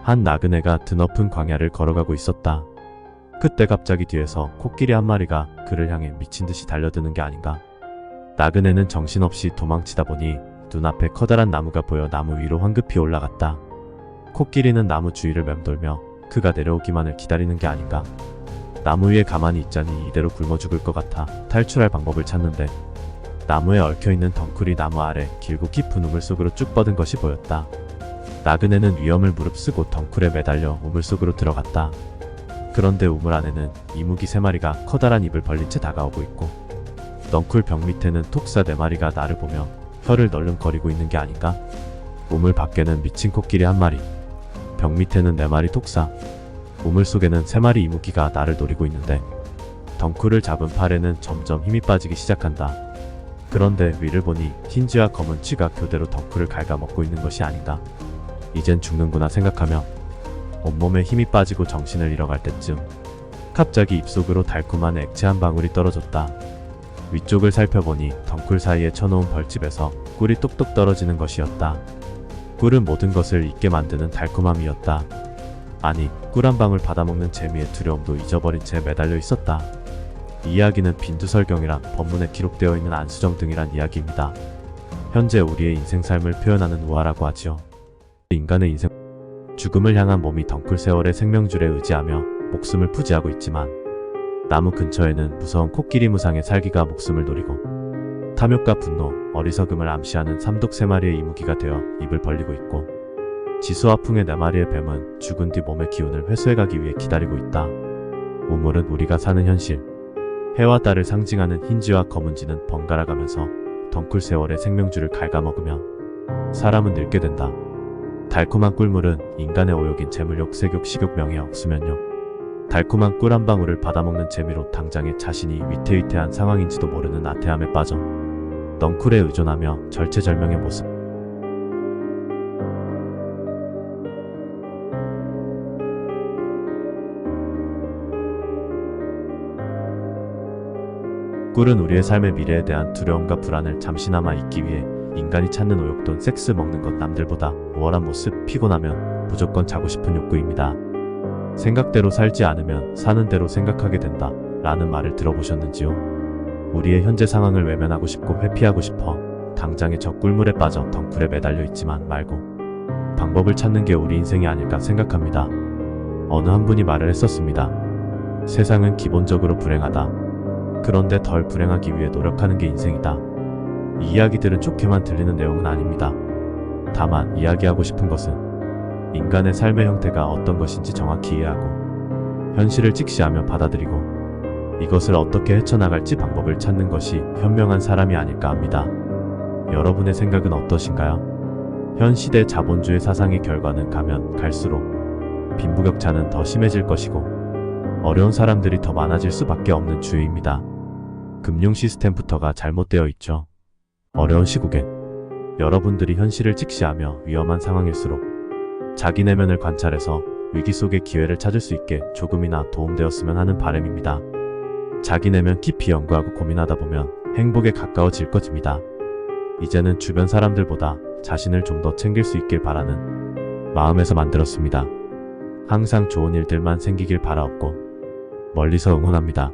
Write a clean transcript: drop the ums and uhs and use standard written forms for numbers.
한 나그네가 드높은 광야를 걸어가고 있었다. 그때 갑자기 뒤에서 코끼리 한 마리가 그를 향해 미친듯이 달려드는 게 아닌가. 나그네는 정신없이 도망치다 보니 눈앞에 커다란 나무가 보여 나무 위로 황급히 올라갔다. 코끼리는 나무 주위를 맴돌며 그가 내려오기만을 기다리는 게 아닌가. 나무 위에 가만히 있자니 이대로 굶어 죽을 것 같아 탈출할 방법을 찾는데 나무에 얽혀있는 덩쿨이 나무 아래 길고 깊은 우물 속으로 쭉 뻗은 것이 보였다. 나그네는 위험을 무릅쓰고 덩쿨에 매달려 우물 속으로 들어갔다. 그런데 우물 안에는 이무기 3마리가 커다란 입을 벌린 채 다가오고 있고 덩쿨 벽 밑에는 톡사 4마리가 나를 보며 혀를 널름거리고 있는 게 아닌가. 우물 밖에는 미친 코끼리 1마리, 벽 밑에는 4마리 톡사, 우물 속에는 3마리 이무기가 나를 노리고 있는데 덩쿨을 잡은 팔에는 점점 힘이 빠지기 시작한다. 그런데 위를 보니 흰쥐와 검은 쥐가 교대로 덩쿨을 갉아먹고 있는 것이 아닌가. 이젠 죽는구나 생각하며 온몸에 힘이 빠지고 정신을 잃어갈 때쯤 갑자기 입속으로 달콤한 액체 한 방울이 떨어졌다. 위쪽을 살펴보니 덩쿨 사이에 쳐놓은 벌집에서 꿀이 똑똑 떨어지는 것이었다. 꿀은 모든 것을 잊게 만드는 달콤함이었다. 아니, 꿀 한 방울 받아먹는 재미에 두려움도 잊어버린 채 매달려 있었다. 이 이야기는 빈두설경이란 법문에 기록되어 있는 안수정 등이란 이야기입니다. 현재 우리의 인생 삶을 표현하는 우화라고 하지요. 인간의 인생, 죽음을 향한 몸이 덩쿨 세월의 생명줄에 의지하며 목숨을 부지하고 있지만 나무 근처에는 무서운 코끼리 무상의 살기가 목숨을 노리고 탐욕과 분노, 어리석음을 암시하는 삼독 3마리의 이무기가 되어 입을 벌리고 있고 지수와 풍의 4마리의 뱀은 죽은 뒤 몸의 기운을 회수해가기 위해 기다리고 있다. 우물은 우리가 사는 현실, 해와 달을 상징하는 흰쥐와 검은쥐는 번갈아가면서 덩쿨 세월의 생명줄을 갉아먹으며 사람은 늙게 된다. 달콤한 꿀물은 인간의 오욕인 재물욕, 색욕, 식욕, 명예욕, 수면욕, 달콤한 꿀 한 방울을 받아먹는 재미로 당장에 자신이 위태위태한 상황인지도 모르는 나태함에 빠져 덩쿨에 의존하며 절체절명의 모습. 꿀은 우리의 삶의 미래에 대한 두려움과 불안을 잠시나마 잊기 위해 인간이 찾는 오욕돈, 섹스, 먹는 것, 남들보다 우월한 모습, 피곤하면 무조건 자고 싶은 욕구입니다. 생각대로 살지 않으면 사는 대로 생각하게 된다 라는 말을 들어보셨는지요? 우리의 현재 상황을 외면하고 싶고 회피하고 싶어 당장의 저 꿀물에 빠져 덩쿨에 매달려 있지만 말고 방법을 찾는 게 우리 인생이 아닐까 생각합니다. 어느 한 분이 말을 했었습니다. 세상은 기본적으로 불행하다. 그런데 덜 불행하기 위해 노력하는 게 인생이다. 이 이야기들은 좋게만 들리는 내용은 아닙니다. 다만 이야기하고 싶은 것은 인간의 삶의 형태가 어떤 것인지 정확히 이해하고 현실을 직시하며 받아들이고 이것을 어떻게 헤쳐나갈지 방법을 찾는 것이 현명한 사람이 아닐까 합니다. 여러분의 생각은 어떠신가요? 현 시대 자본주의 사상의 결과는 가면 갈수록 빈부격차는 더 심해질 것이고 어려운 사람들이 더 많아질 수밖에 없는 주의입니다. 금융 시스템부터가 잘못되어 있죠. 어려운 시국엔 여러분들이 현실을 직시하며 위험한 상황일수록 자기 내면을 관찰해서 위기 속의 기회를 찾을 수 있게 조금이나 도움되었으면 하는 바람입니다. 자기 내면 깊이 연구하고 고민하다 보면 행복에 가까워질 것입니다. 이제는 주변 사람들보다 자신을 좀 더 챙길 수 있길 바라는 마음에서 만들었습니다. 항상 좋은 일들만 생기길 바라옵고 멀리서 응원합니다.